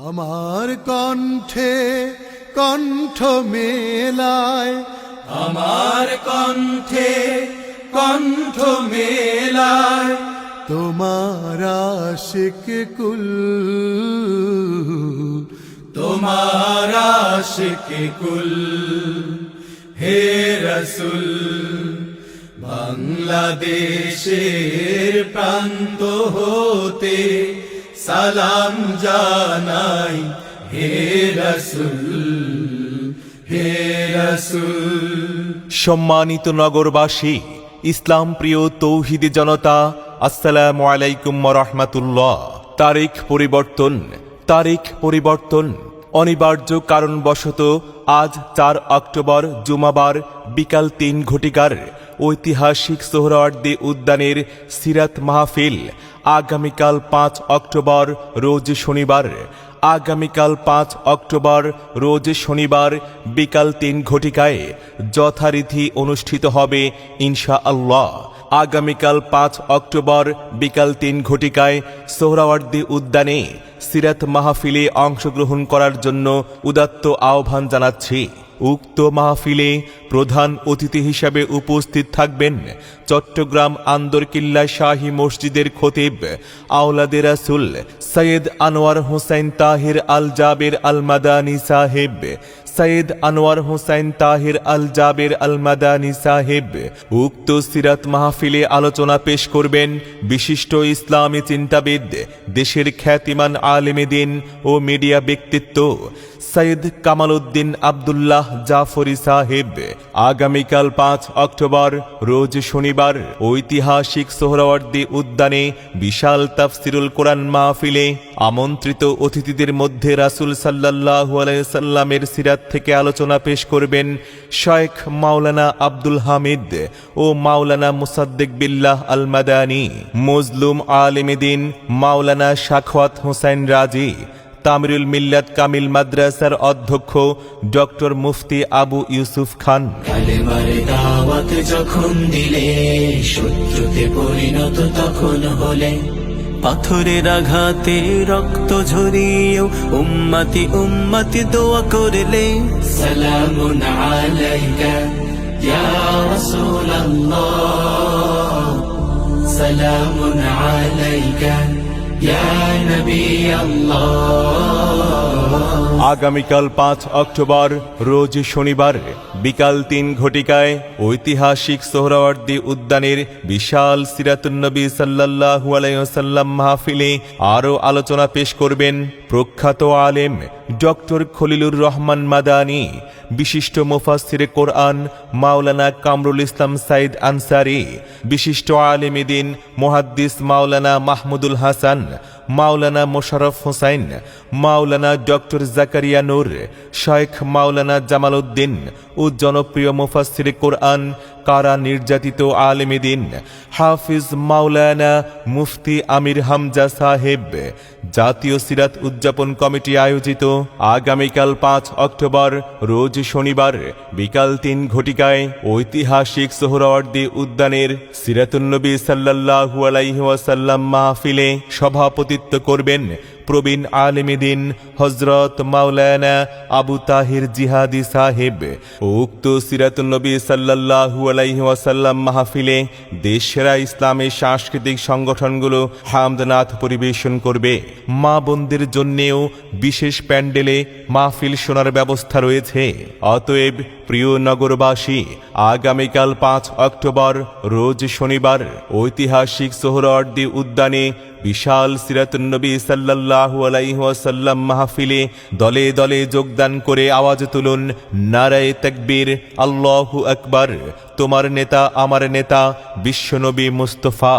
আমার কণ্ঠে কণ্ঠ মেলায়, আমার কণ্ঠে কণ্ঠ মেলায়, তোমার আশিক কুল, তোমার আশিক কুল। হে রসুল, বাংলাদেশের প্রান্ত হতে সালাম জানাই। হে রসুল, হে রসুল। সম্মানিত নগরবাসী, ইসলাম প্রিয় তৌহিদি জনতা, আসসালামু আলাইকুম ওয়া রাহমাতুল্লাহ। তারিখ পরিবর্তন অনিবার্য কারণবশত আজ 4 অক্টোবর জুমাবার বিকাল 3 ঘটিকার ঐতিহাসিক সোহরাওয়ার্দী উদ্যানের সিরাত মাহফিল আগামীকাল 5 অক্টোবর রোজ শনিবার, আগামীকাল 5 অক্টোবর রোজ শনিবার বিকাল 3 ঘটিকায় যথারীতি অনুষ্ঠিত হবে ইনশাআল্লাহ। আগামীকাল 5 অক্টোবর বিকাল 3 ঘটিকায় সোহরাওয়ার্দী উদ্যানে সিরাত মাহফিলে অংশগ্রহণ করার জন্য উদাত্ত আহ্বান জানাচ্ছি। উক্ত মাহফিলে প্রধান অতিথি হিসাবে উপস্থিত থাকবেন চট্টগ্রাম আন্দরকিল্লা শাহী মসজিদের খতিব আওলাদে রাসূল সৈয়দ আনোয়ার হোসেন তাহির আল জাবের আল মাদানী সাহেব, সৈয়দ আনোয়ার হোসেন তাহির আল জাবের আল মাদানী সাহেব। উক্ত সিরাত মাহফিলে আলোচনা পেশ করবেন বিশিষ্ট ইসলামী চিন্তাবিদ, দেশের খ্যাতিমান আলেমে দ্বীন ও মিডিয়া ব্যক্তিত্ব সৈয়দ কামাল উদ্দিন আব্দুল্লাহ জাফরি সাহেব। আগামীকাল 5 অক্টোবর রোজ শনিবার ঐতিহাসিক সোহরাওয়ার্দী উদ্যানে বিশাল তাফসিরুল কোরআন মাহফিলে আমন্ত্রিত অতিথিদের মধ্যে রাসূল সাল্লাল্লাহু আলাইহি সাল্লামের সিরাত থেকে আলোচনা পেশ করবেন শায়েখ মাওলানা আব্দুল হামিদ ও মাওলানা মুসাদ্দিক বিল্লাহ আল মাদানী, মজলুম আলেমে দ্বীন মাওলানা শাখাওয়াত হোসেন রাজি, তামিরুল মিল্লাত কামিল মাদ্রাসার অধ্যক্ষ ডক্টর মুফতি আবু ইউসুফ খান। কালেমার দাওয়াত যখন দিলে, শত্রুতে পরিণত তখন হলে, পাথরের আঘাতে রক্ত ঝরিয়েও উম্মতি উম্মতি দোয়া করলে। সালামুন আলাইকা ইয়া রাসূলুল্লাহ, সালামুন আলাইকা ইয়া নবী আল্লাহ। আগামীকাল 5 অক্টোবর রোজ শনিবার বিকাল 3 ঘটিকায় ঐতিহাসিক সোহরাওয়ার্দী উদ্যানের বিশাল সিরাতুন নবী সাল্লাল্লাহু আলাইহি ওয়াসাল্লাম মাহফিলে আরও আলোচনা পেশ করবেন প্রখ্যাত আলেম ডক্টর খলিলুর রহমান মাদানী, বিশিষ্ট মুফাসসিরে কোরআন মাওলানা কামরুল ইসলাম সাইদ আনসারী, বিশিষ্ট আলেমে দ্বীন মুহাদ্দিস মাওলানা মাহমুদুল হাসান, মাওলানা মোশাররফ হোসেন, মাওলানা ডক্টর জাকারিয়া নূর, শায়েখ মাওলানা জামাল উদ্দিন ও জনপ্রিয় মুফাসসিরে কোরআন কারা নির্যাতিত আলেমে দ্বীন হাফিজ মাওলানা মুফতি আমির হামজা সাহেব। জাতীয় সিরাত উদযাপন কমিটি আয়োজিত আগামীকাল 5 অক্টোবর রোজ শনিবার বিকাল 3 ঘটিকায় ঐতিহাসিক সোহরাওয়ার্দী উদ্যানের সিরাতুন নবী সাল্লাল্লাহু আলাইহি ওয়াসাল্লাম মাহফিলে সভাপতিত্ব করবেন প্রবীণ আলেমে দ্বীন হযরত মাওলানা আবু তাহির জিহাদি সাহেব। উক্ত সিরাতুন নবী সাল্লাল্লাহু আলাইহি ওয়াসাল্লাম মাহফিলে দেশসেরা ইসলামের সাংস্কৃতিক সংগঠনগুলো হামদনাথ পরিবেশন করবে। মা বোনদের জন্যেও বিশেষ প্যান্ডেলে মাহফিল শোনার ব্যবস্থা রয়েছে। অতএব প্রিয় নগরবাসী, আগামীকাল 5 অক্টোবর রোজ শনিবার ঐতিহাসিক সোহরাওয়ার্দী উদ্যানে বিশাল সিরাতুন নবী সাল্লাল্লাহু আলাইহি ওয়াসাল্লাম মাহফিলে দলে দলে যোগদান করে আওয়াজ তুলুন নারায়ে তাকবীর, আল্লাহু আকবার। তোমার নেতা আমার নেতা বিশ্বনবী মুস্তাফা।